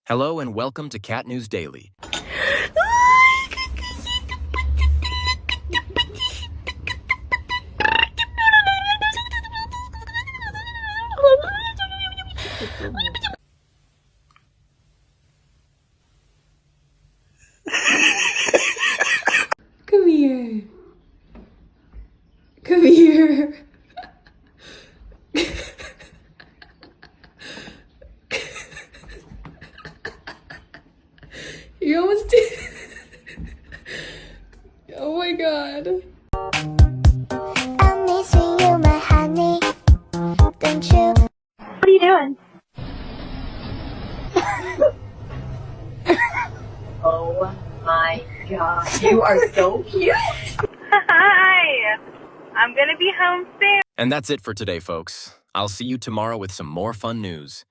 Hello and welcome to Cat News Daily. Come here. Come here. You almost did. Oh my god. I'm missing you, my honey. Don't you? What are you doing? Oh my god, you are so cute. Hi! I'm gonna be home soon. And that's it for today, folks. I'll see you tomorrow with some more fun news.